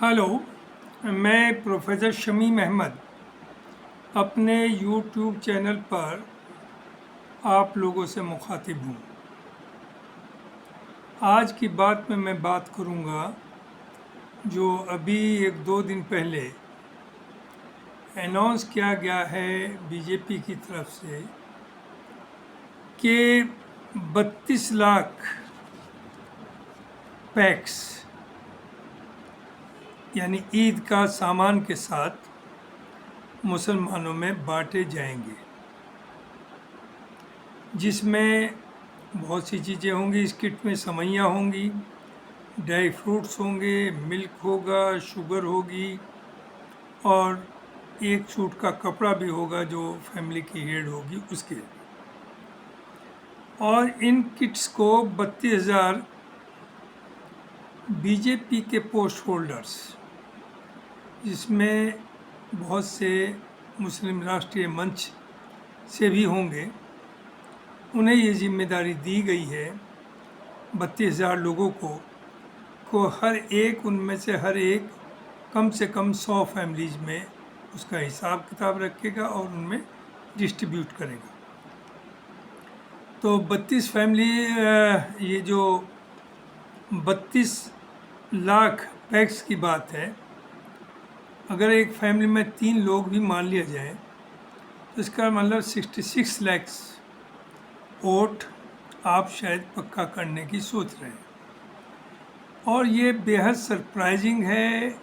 Hello. मैं professor Shamim Ahmad अपने YouTube channel पर आप लोगों से मुखातिब हूँ। आज की बात में मैं बात करूँगा जो अभी एक दो दिन पहले अनाउंस किया गया है बीजेपी की तरफ से कि 32 लाख पैक्स यानी ईद का सामान के साथ मुसलमानों में बांटे जाएंगे, जिसमें बहुत सी चीज़ें होंगी। इस किट में सेवइयाँ होंगी, ड्राई फ्रूट्स होंगे, मिल्क होगा, शुगर होगी और एक सूट का कपड़ा भी होगा जो फैमिली की हेड होगी उसके। और इन किट्स को 32,000 बीजेपी के पोस्ट होल्डर्स, जिसमें बहुत से मुस्लिम राष्ट्रीय मंच से भी होंगे, उन्हें ये जिम्मेदारी दी गई है 32,000 लोगों को हर एक उनमें से कम 100 फैमिलीज़ में उसका हिसाब किताब रखेगा और उनमें डिस्ट्रीब्यूट करेगा। तो 32 फैमिली, ये जो 32 लाख पैक्स की बात है, अगर एक फैमिली में 3 लोग भी मान लिया जाए तो इसका मतलब 66 लैक्स वोट आप शायद पक्का करने की सोच रहे हैं। और ये बेहद सरप्राइजिंग है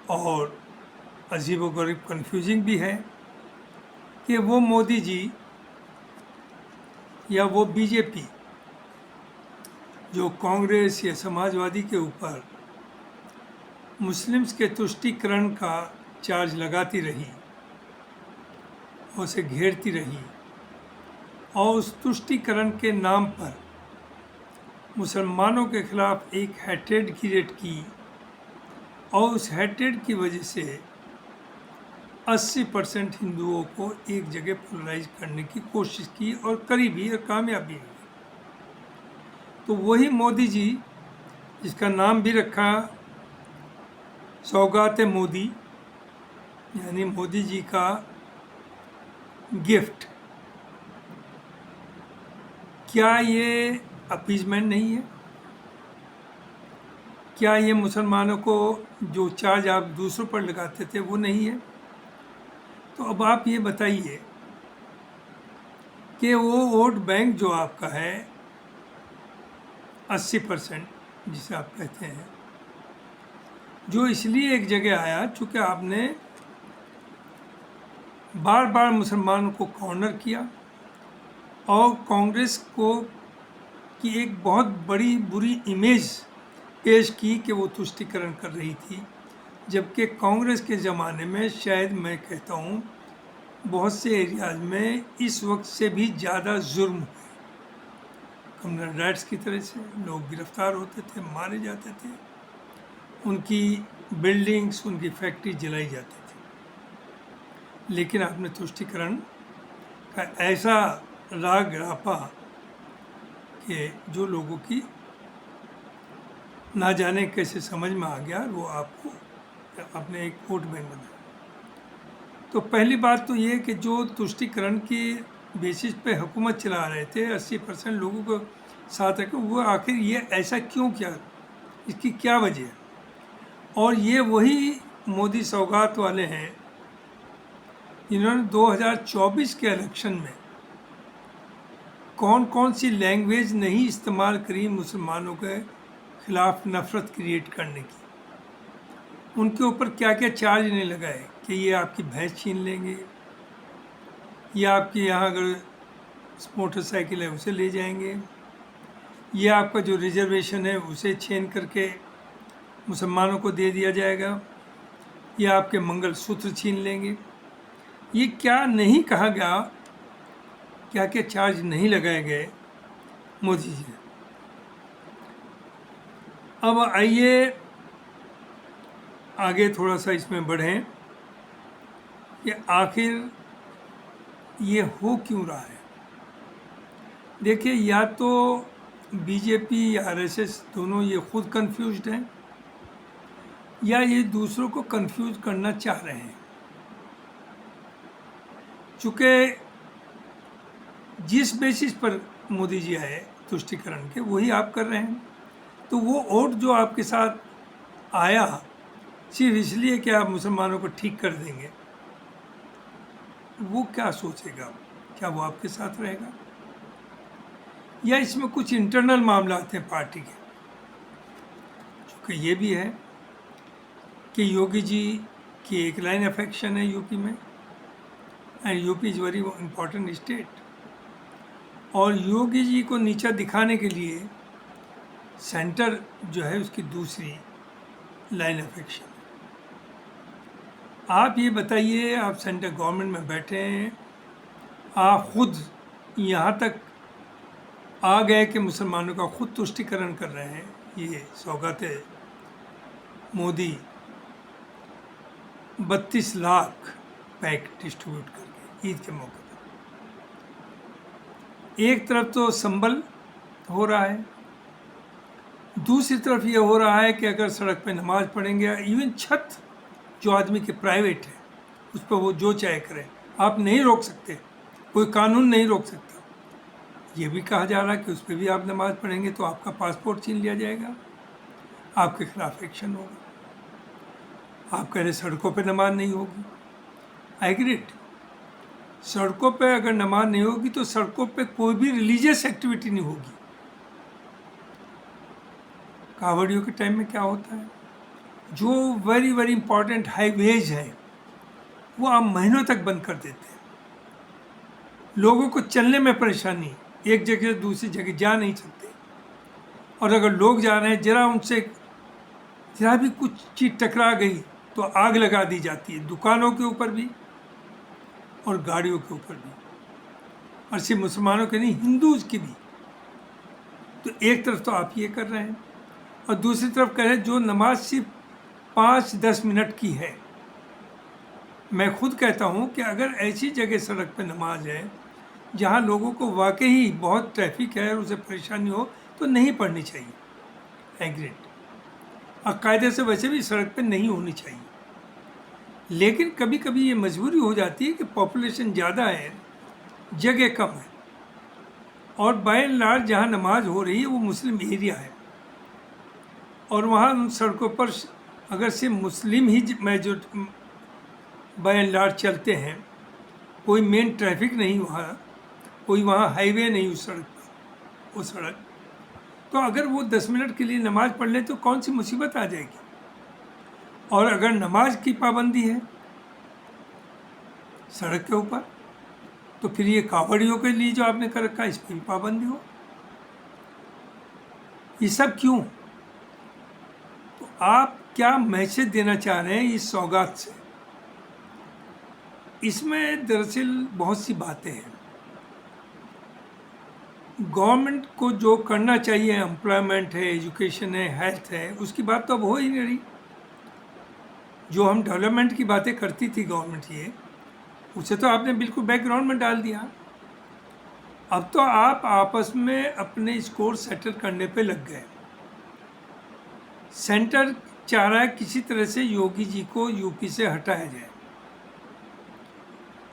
और अजीबोगरीब कन्फ्यूजिंग भी है कि वो मोदी जी या वो बीजेपी जो कांग्रेस या समाजवादी के ऊपर मुस्लिम्स के तुष्टीकरण का चार्ज लगाती रही, उसे घेरती रही और उस तुष्टीकरण के नाम पर मुसलमानों के खिलाफ एक हेट्रेड क्रिएट की और उस हेट्रेड की वजह से 80% हिंदुओं को एक जगह पोलराइज करने की कोशिश की और करी भी और कामयाबी हुई। तो वही मोदी जी, जिसका नाम भी रखा सौगात मोदी, यानी मोदी जी का गिफ्ट, क्या ये अपीजमेंट नहीं है? क्या ये मुसलमानों को जो चार्ज आप दूसरों पर लगाते थे वो नहीं है? तो अब आप ये बताइए कि वो वोट बैंक जो आपका है 80%, जिसे आप कहते हैं, जो इसलिए एक जगह आया चूँकि आपने बार बार मुसलमानों को कॉर्नर किया और कांग्रेस को की एक बहुत बड़ी बुरी इमेज पेश की कि वो तुष्टीकरण कर रही थी, जबकि कांग्रेस के ज़माने में शायद मैं कहता हूँ बहुत से एरियाज में इस वक्त से भी ज़्यादा जुर्म हुए। कम्युनल राइट्स की तरह से लोग गिरफ्तार होते थे, मारे जाते थे, उनकी बिल्डिंग्स, उनकी फैक्ट्री जलाई जाती थी। लेकिन आपने तुष्टीकरण का ऐसा राग रापा कि जो लोगों की ना जाने कैसे समझ में आ गया, वो आपको अपने एक वोट बैंक बनाया। तो पहली बात तो ये कि जो तुष्टीकरण की बेसिस पे हुकूमत चला रहे थे 80% लोगों को साथ रखे, वो आखिर ये ऐसा क्यों किया, इसकी क्या वजह है? और ये वही मोदी सौगात वाले हैं जिन्होंने 2024 के इलेक्शन में कौन कौन सी लैंग्वेज नहीं इस्तेमाल करी मुसलमानों के खिलाफ नफ़रत क्रिएट करने की। उनके ऊपर क्या क्या चार्ज नहीं लगाए कि ये आपकी भैंस छीन लेंगे, ये आपके यहाँ अगर मोटरसाइकिल है उसे ले जाएंगे, ये आपका जो रिजर्वेशन है उसे छीन करके मुसलमानों को दे दिया जाएगा, ये आपके मंगलसूत्र छीन लेंगे। ये क्या नहीं कहा गया, क्या क्या चार्ज नहीं लगाए गए मोदी जी ने। अब आइए आगे थोड़ा सा इसमें बढ़ें कि आखिर ये हो क्यों रहा है। देखिए, या तो बीजेपी या आरएसएस दोनों ये खुद कंफ्यूज्ड हैं या ये दूसरों को कंफ्यूज करना चाह रहे हैं? चूँकि जिस बेसिस पर मोदी जी आए तुष्टिकरण के, वही आप कर रहे हैं। तो वो वोट जो आपके साथ आया सिर्फ इसलिए कि आप मुसलमानों को ठीक कर देंगे, वो क्या सोचेगा? क्या वो आपके साथ रहेगा? या इसमें कुछ इंटरनल मामला हैं पार्टी के? क्योंकि ये भी है कि योगी जी की एक लाइन ऑफ एक्शन है यूपी में, and UP is very important state, और योगी जी को नीचा दिखाने के लिए सेंटर जो है उसकी दूसरी लाइन ऑफ एक्शन। आप ये बताइए, आप सेंटर गवर्नमेंट में बैठे हैं, आप खुद यहाँ तक आ गए कि मुसलमानों का खुद तुष्टिकरण कर रहे हैं। ये सौगात मोदी 32 लाख पैक डिस्ट्रीब्यूट करके ईद के मौके पर। एक तरफ तो संबल हो रहा है, दूसरी तरफ ये हो रहा है कि अगर सड़क पे नमाज पढ़ेंगे, इवन छत जो आदमी के प्राइवेट है उस पर वो जो चाहे करे, आप नहीं रोक सकते, कोई कानून नहीं रोक सकता। ये भी कहा जा रहा है कि उस पर भी आप नमाज पढ़ेंगे तो आपका पासपोर्ट छीन लिया जाएगा, आपके खिलाफ एक्शन होगा। आप कह रहे सड़कों पे नमाज नहीं होगी, आई एग्रीड। सड़कों पे अगर नमाज नहीं होगी तो सड़कों पे कोई भी रिलीजियस एक्टिविटी नहीं होगी। कावड़ियों के टाइम में क्या होता है, जो वेरी वेरी इंपॉर्टेंट हाईवेज हैं वो आप महीनों तक बंद कर देते हैं। लोगों को चलने में परेशानी, एक जगह से दूसरी जगह जा नहीं सकते, और अगर लोग जा रहे हैं जरा उनसे जरा भी कुछ चीज़ टकरा गई तो आग लगा दी जाती है, दुकानों के ऊपर भी और गाड़ियों के ऊपर भी, और सिर्फ मुसलमानों के नहीं, हिंदूज की भी। तो एक तरफ तो आप ये कर रहे हैं, और दूसरी तरफ कह रहे हैं जो नमाज सिर्फ 5-10 मिनट की है। मैं खुद कहता हूँ कि अगर ऐसी जगह सड़क पर नमाज है जहाँ लोगों को वाकई बहुत ट्रैफिक है और उसे परेशानी हो, तो नहीं पढ़नी चाहिए, एग्रीड। और कायदे से वैसे भी सड़क पे नहीं होनी चाहिए, लेकिन कभी कभी ये मजबूरी हो जाती है कि पॉपुलेशन ज़्यादा है, जगह कम है, और बाय एंड लार्ज जहाँ नमाज हो रही है वो मुस्लिम एरिया है, और वहाँ उन सड़कों पर अगर सिर्फ मुस्लिम ही बाय एंड लार्ज चलते हैं, कोई मेन ट्रैफिक नहीं वहाँ, कोई वहाँ हाईवे नहीं उस सड़क पर, वो सड़क, तो अगर वो 10 मिनट के लिए नमाज़ पढ़ ले तो कौन सी मुसीबत आ जाएगी। और अगर नमाज की पाबंदी है सड़क के ऊपर, तो फिर ये कावड़ियों के लिए जो आपने कर रखा है इस पर भी पाबंदी हो। ये सब क्यों? तो आप क्या मैसेज देना चाह रहे हैं इस सौगात से? इसमें दरअसल बहुत सी बातें हैं। गवर्नमेंट को जो करना चाहिए, एम्प्लॉयमेंट है, एजुकेशन है, हेल्थ है, उसकी बात तो अब हो ही नहीं रही। जो हम डेवलपमेंट की बातें करती थी गवर्नमेंट, ये उसे तो आपने बिल्कुल बैकग्राउंड में डाल दिया। अब तो आप आपस में अपने स्कोर सेटल करने पे लग गए। सेंटर चाह रहा है किसी तरह से योगी जी को यूपी से हटाया जाए,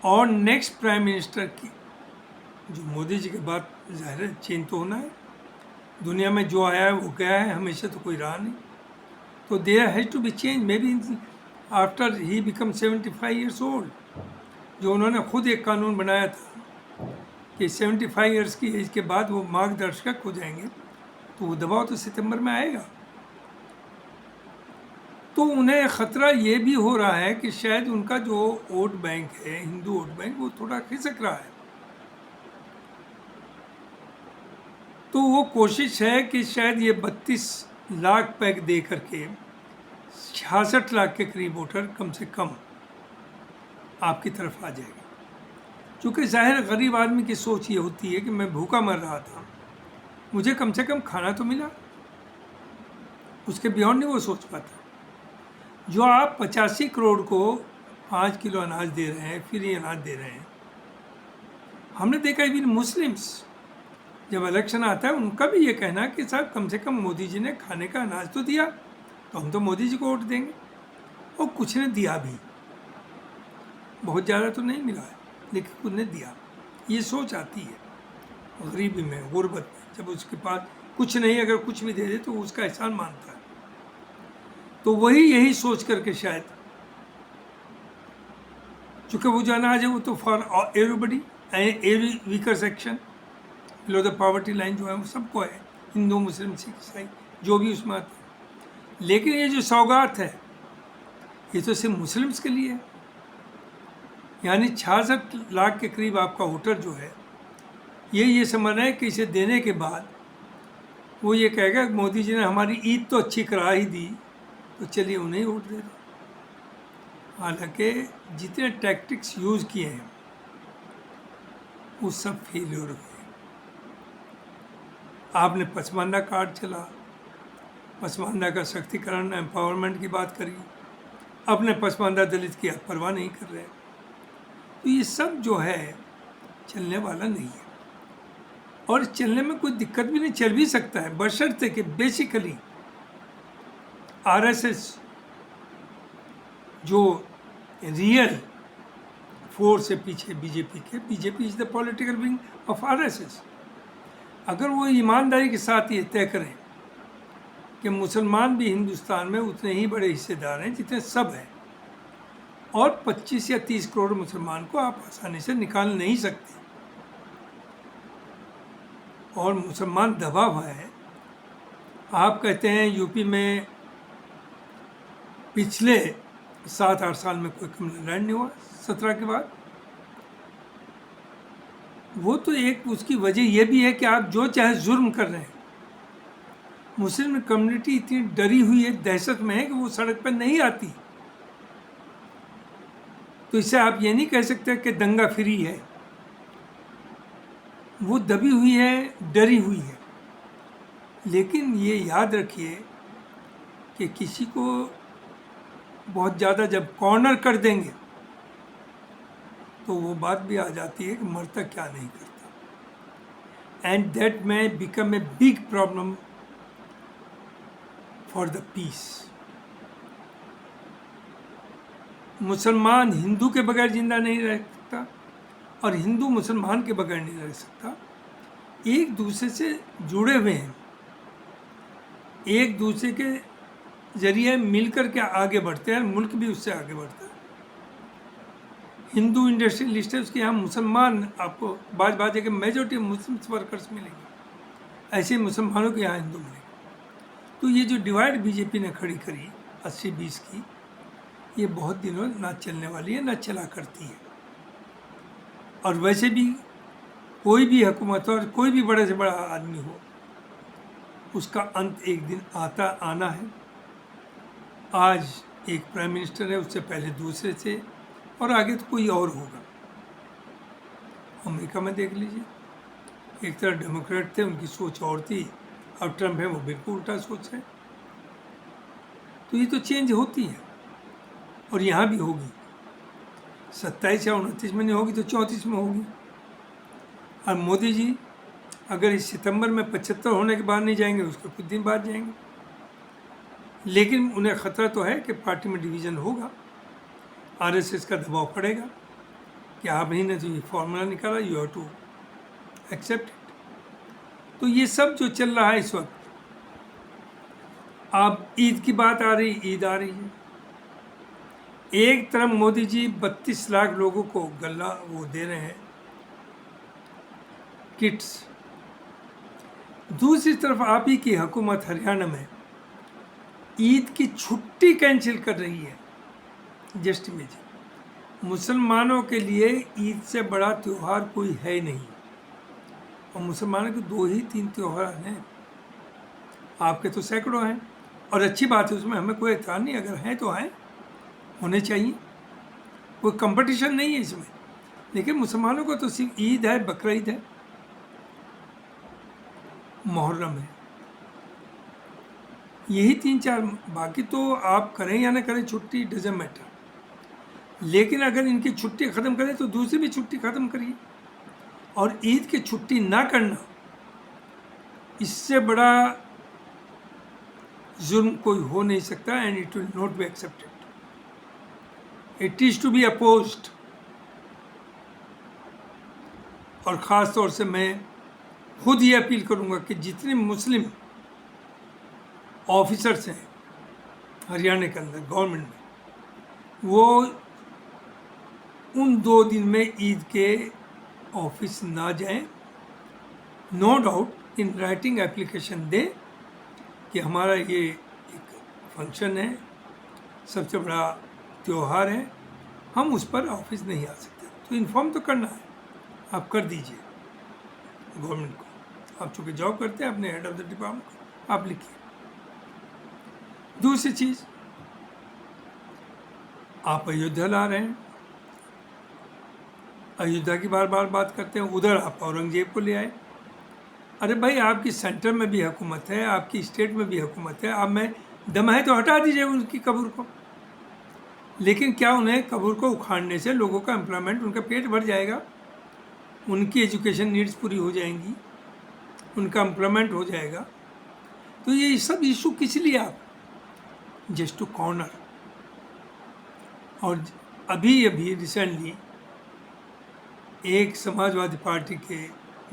और नेक्स्ट प्राइम मिनिस्टर की जो मोदी जी के बाद ज़ाहिर है चेंज तो होना है। दुनिया में जो आया है वो गया है, हमेशा तो कोई रहा नहीं। तो there has to be change, maybe after he become 75 years old. जो उन्होंने खुद एक कानून बनाया था कि 75 ईयर्स की एज के बाद वो मार्गदर्शक हो जाएंगे, तो वो दबाव तो सितंबर में आएगा। तो उन्हें ख़तरा ये भी हो रहा है कि शायद उनका जो वोट बैंक है, हिंदू वोट बैंक, वो थोड़ा खिसक रहा है। तो वो कोशिश है कि शायद ये 32 लाख पैक दे करके 66 लाख के करीब वोटर कम से कम आपकी तरफ आ जाएगा। क्योंकि ज़ाहिर गरीब आदमी की सोच ये होती है कि मैं भूखा मर रहा था, मुझे कम से कम खाना तो मिला, उसके बियॉन्ड नहीं वो सोच पाता। जो आप 85 करोड़ को 5 किलो अनाज दे रहे हैं, फ्री अनाज दे रहे हैं, हमने देखा इवन मुस्लिम्स जब इलेक्शन आता है उनका भी ये कहना है कि साहब कम से कम मोदी जी ने खाने का अनाज तो दिया, तो हम तो मोदी जी को वोट देंगे। और कुछ ने दिया भी, बहुत ज़्यादा तो नहीं मिला है, लेकिन कुछ ने दिया। ये सोच आती है गरीबी में, गुर्बत में, जब उसके पास कुछ नहीं, अगर कुछ भी दे दे तो उसका एहसान मानता है। तो वही यही सोच करके शायद, चूँकि वो जो अनाज है वो तो for everybody, every weaker section below the poverty line जो है वो सबको है, हिंदू मुस्लिम सिख ईसाई जो भी उसमें आते हैं। लेकिन ये जो सौगात है ये तो सिर्फ मुस्लिम्स के लिए है। यानी 66 लाख के करीब आपका वोटर जो है ये समझ रहे हैं कि इसे देने के बाद वो ये कहेगा कि मोदी जी ने हमारी ईद तो अच्छी करा ही दी, तो चलिए उन्हें वोट दे दो। हालांकि जितने टैक्टिक्स यूज़ किए हैं वो सब फेलियर हुए। आपने पसमानदा कार्ड चला, पसमानदा का सख्तीकरण, एम्पावरमेंट की बात करी, अपने पसमानदा दलित की आप परवाह नहीं कर रहे। तो ये सब जो है चलने वाला नहीं है, और चलने में कोई दिक्कत भी नहीं, चल भी सकता है, बशर्ते कि बेसिकली आरएसएस जो रियल फोर्स है पीछे बीजेपी के, BJP is the political wing of RSS, अगर वो ईमानदारी के साथ ये तय करें कि मुसलमान भी हिंदुस्तान में उतने ही बड़े हिस्सेदार हैं जितने सब हैं, और 25 या 30 करोड़ मुसलमान को आप आसानी से निकाल नहीं सकते, और मुसलमान दबा हुआ है। आप कहते हैं यूपी में पिछले 7-8 साल में कोई कम्युनल लैंड नहीं हुआ 17 के बाद, वो तो एक उसकी वजह यह भी है कि आप जो चाहे जुर्म कर रहे हैं, मुस्लिम कम्युनिटी इतनी डरी हुई है, दहशत में है कि वो सड़क पर नहीं आती। तो इससे आप ये नहीं कह सकते कि दंगा फ्री है, वो दबी हुई है, डरी हुई है। लेकिन ये याद रखिए कि किसी को बहुत ज़्यादा जब कॉर्नर कर देंगे तो वो बात भी आ जाती है कि मरता क्या नहीं करता, and that may become a big problem for the peace. मुसलमान हिंदू के बगैर जिंदा नहीं रह सकता, और हिंदू मुसलमान के बगैर नहीं रह सकता। एक दूसरे से जुड़े हुए हैं, एक दूसरे के जरिए मिलकर के आगे बढ़ते हैं, मुल्क भी उससे आगे बढ़ता है। हिंदू इंडस्ट्रियलिस्ट है, उसके यहाँ मुसलमान आपको बाज जगह मेजोरिटी मुस्लिम वर्कर्स मिलेंगे, ऐसे मुसलमानों के यहाँ हिंदू मिलेंगे। तो ये जो डिवाइड बीजेपी ने खड़ी करी 80-20 की, ये बहुत दिनों ना चलने वाली है, ना चला करती है। और वैसे भी कोई भी हुकूमत और कोई भी बड़े से बड़ा आदमी हो, उसका अंत एक दिन आना है। आज एक प्राइम मिनिस्टर है, उससे पहले दूसरे थे, और आगे तो कोई और होगा। अमेरिका में देख लीजिए, एक तरह डेमोक्रेट थे, उनकी सोच और थी, अब ट्रम्प है वो बिल्कुल उल्टा सोच है। तो ये तो चेंज होती है, और यहाँ भी होगी। 27 या 29 में नहीं होगी तो 34 में होगी। और मोदी जी अगर इस सितंबर में 75 होने के बाद नहीं जाएंगे, उसके कुछ दिन बाद जाएंगे। लेकिन उन्हें ख़तरा तो है कि पार्टी में डिवीज़न होगा, आरएसएस का दबाव पड़ेगा कि आप ही ने तो ये फॉर्मूला निकाला, you have to accept it. तो ये सब जो चल रहा है इस वक्त, आप ईद की बात आ रही, ईद आ रही है, एक तरफ मोदी जी 32 लाख लोगों को गल्ला वो दे रहे हैं किट्स, दूसरी तरफ आप ही की हुकूमत हरियाणा में ईद की छुट्टी कैंसिल कर रही है। जस्ट इमेजिन, मुसलमानों के लिए ईद से बड़ा त्यौहार कोई है नहीं, और मुसलमानों के 2 ही 3 त्यौहार हैं, आपके तो सैकड़ों हैं। और अच्छी बात है, उसमें हमें कोई एतराज़ नहीं, अगर हैं तो हैं, होने चाहिए, कोई कंपटीशन नहीं है इसमें। लेकिन मुसलमानों को तो सिर्फ ईद है, बकरीद है, मुहर्रम है, यही 3-4, बाकी तो आप करें या ना करें छुट्टी डजंट मैटर। लेकिन अगर इनकी छुट्टी ख़त्म करें तो दूसरी भी छुट्टी ख़त्म करिए। और ईद की छुट्टी ना करना, इससे बड़ा जुल्म कोई हो नहीं सकता and it will not be accepted. It is to be opposed. और ख़ास तौर से मैं खुद ये अपील करूँगा कि जितने मुस्लिम ऑफिसर्स हैं हरियाणा के अंदर गवर्नमेंट में, वो उन 2 दिन में ईद के ऑफिस ना जाएं. No doubt in writing application दें कि हमारा ये एक फंक्शन है, सबसे बड़ा त्यौहार है, हम उस पर ऑफिस नहीं आ सकते. तो इन्फॉर्म तो करना है, आप कर दीजिए गवर्नमेंट को. आप चूँकि जॉब करते हैं अपने हेड ऑफ द डिपार्टमेंट को, आप लिखिए. दूसरी चीज़, आप अयोध्या ला रहे हैं, अयोध्या की बार बार बात करते हैं, उधर आप औरंगजेब को ले आए. अरे भाई, आपकी सेंटर में भी हुकूमत है, आपकी स्टेट में भी हुकूमत है, आप में दम है तो हटा दीजिए उनकी कब्र को. लेकिन क्या उन्हें कब्र को उखाड़ने से लोगों का एम्प्लॉयमेंट, उनका पेट भर जाएगा, उनकी एजुकेशन नीड्स पूरी हो जाएंगी, उनका एम्प्लॉयमेंट हो जाएगा? तो ये सब इशू किस लिए आप जस्ट टू कॉर्नर. और अभी रिसेंटली एक समाजवादी पार्टी के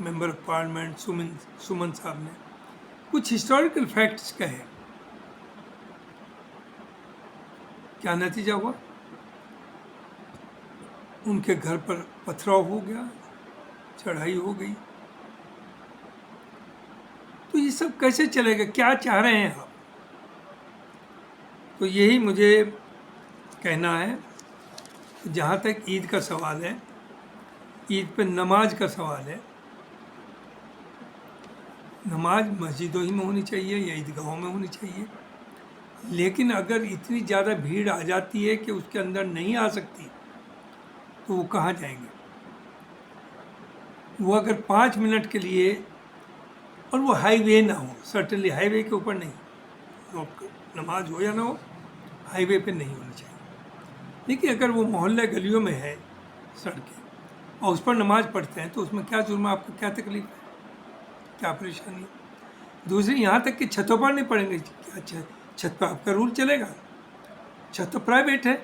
मेंबर ऑफ पार्लियामेंट सुमन साहब ने कुछ हिस्टोरिकल फैक्ट्स कहे. क्या नतीजा हुआ? उनके घर पर पथराव हो गया, चढ़ाई हो गई. तो ये सब कैसे चलेगा? क्या चाह रहे हैं आप? तो यही मुझे कहना है. जहाँ तक ईद का सवाल है, ईद पे नमाज का सवाल है, नमाज मस्जिदों ही में होनी चाहिए या ईदगाहों में होनी चाहिए. लेकिन अगर इतनी ज़्यादा भीड़ आ जाती है कि उसके अंदर नहीं आ सकती, तो वो कहाँ जाएंगे? वो अगर 5 मिनट के लिए, और वो हाईवे ना हो, सर्टनली हाईवे के ऊपर नहीं, तो नमाज हो या ना हो, हाईवे पे नहीं होनी चाहिए. देखिए, अगर वो मोहल्ले गलियों में है सड़कें और उस पर नमाज पढ़ते हैं, तो उसमें क्या जुर्म है? आपको क्या तकलीफ है, क्या परेशानी है? दूसरी, यहाँ तक कि छतों पर नहीं पड़ेंगे. क्या छत पर आपका रूल चलेगा? छत तो प्राइवेट है.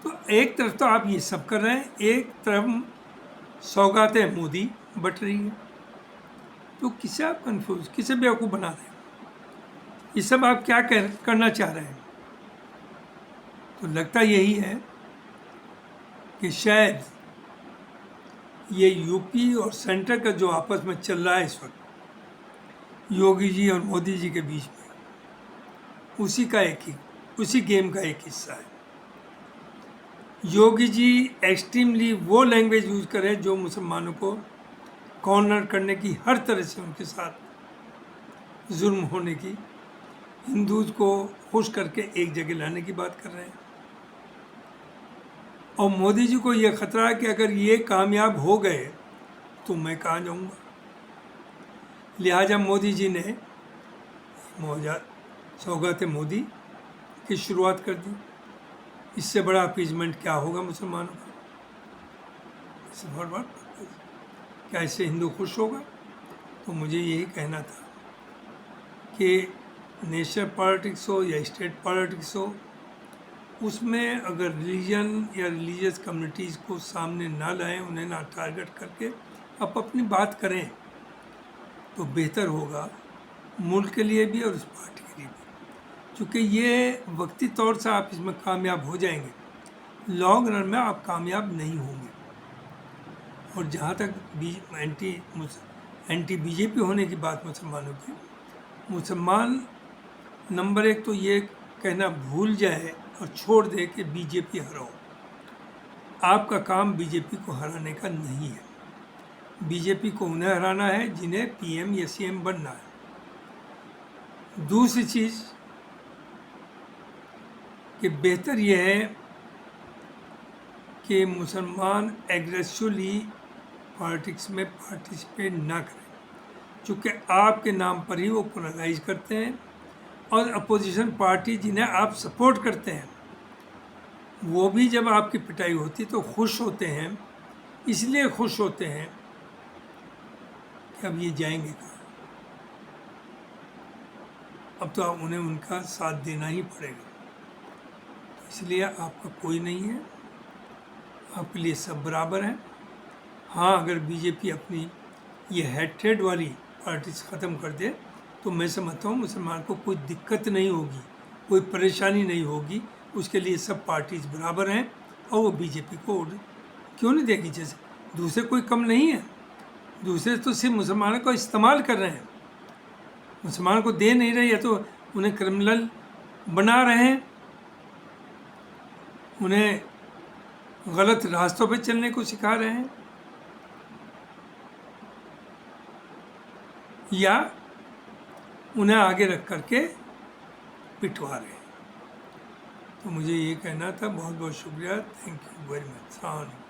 तो एक तरफ तो आप ये सब कर रहे हैं, एक तरफ सौगातें मोदी बट रही है. तो किसे आप कंफ्यूज, किसे बेवकूफ़ बना रहे हैं? ये सब आप क्या करना चाह रहे हैं? तो लगता यही है कि शायद ये यूपी और सेंटर का जो आपस में चल रहा है इस वक्त, योगी जी और मोदी जी के बीच में, उसी गेम का एक हिस्सा है. योगी जी एक्सट्रीमली वो लैंग्वेज यूज़ करें जो मुसलमानों को कॉर्नर करने की, हर तरह से उनके साथ जुल्म होने की, हिंदूज को खुश करके एक जगह लाने की बात कर रहे हैं. और मोदी जी को ये ख़तरा है कि अगर ये कामयाब हो गए तो मैं कहाँ जाऊँगा. लिहाजा मोदी जी ने सौगात मोदी की शुरुआत कर दी. इससे बड़ा अपीजमेंट क्या होगा मुसलमानों का? इससे बहुत क्या इससे हिंदू खुश होगा? तो मुझे यही कहना था कि नेशनल पॉलिटिक्स हो या स्टेट पॉलिटिक्स हो, उसमें अगर रिलीजन या रिलीजियस कम्युनिटीज़ को सामने ना लाएं, उन्हें ना टारगेट करके आप अपनी बात करें, तो बेहतर होगा मुल्क के लिए भी और उस पार्टी के लिए भी. क्योंकि ये वक्ती तौर से आप इसमें कामयाब हो जाएंगे, लॉन्ग रन में आप कामयाब नहीं होंगे. और जहाँ तक एंटी बीजेपी होने की बात मुसलमानों की, मुसलमान नंबर 1 तो ये कहना भूल जाए और छोड़ दे कि बीजेपी हराओ. आपका काम बीजेपी को हराने का नहीं है. बीजेपी को उन्हें हराना है जिन्हें पीएम या सीएम बनना है. दूसरी चीज़ कि बेहतर यह है कि मुसलमान एग्रेसिवली पॉलिटिक्स में पार्टिसिपेट ना करें, चूँकि आपके नाम पर ही वो पोलराइज करते हैं. और अपोजिशन पार्टी जिन्हें आप सपोर्ट करते हैं, वो भी जब आपकी पिटाई होती तो खुश होते हैं. इसलिए खुश होते हैं कि अब ये जाएंगे कहाँ. अब तो उन्हें उनका साथ देना ही पड़ेगा। इसलिए आपका कोई नहीं है, आपके लिए सब बराबर हैं। हाँ, अगर बीजेपी अपनी ये हेट्रेड वाली पार्टीज ख़त्म कर दे तो मैं समझता हूँ मुसलमान को कोई दिक्कत नहीं होगी, कोई परेशानी नहीं होगी। उसके लिए सब पार्टीज बराबर हैं और वो बीजेपी को वोट क्यों नहीं देगी। जैसे दूसरे कोई कम नहीं है, दूसरे तो सिर्फ मुसलमानों को इस्तेमाल कर रहे हैं, मुसलमान को दे नहीं रहे, या तो उन्हें क्रिमिनल बना रहे हैं, उन्हें गलत रास्तों पे चलने को सिखा रहे हैं, या उन्हें आगे रख करके पिटवा रहे हैं। तो मुझे ये कहना था। बहुत बहुत शुक्रिया। Thank you very much.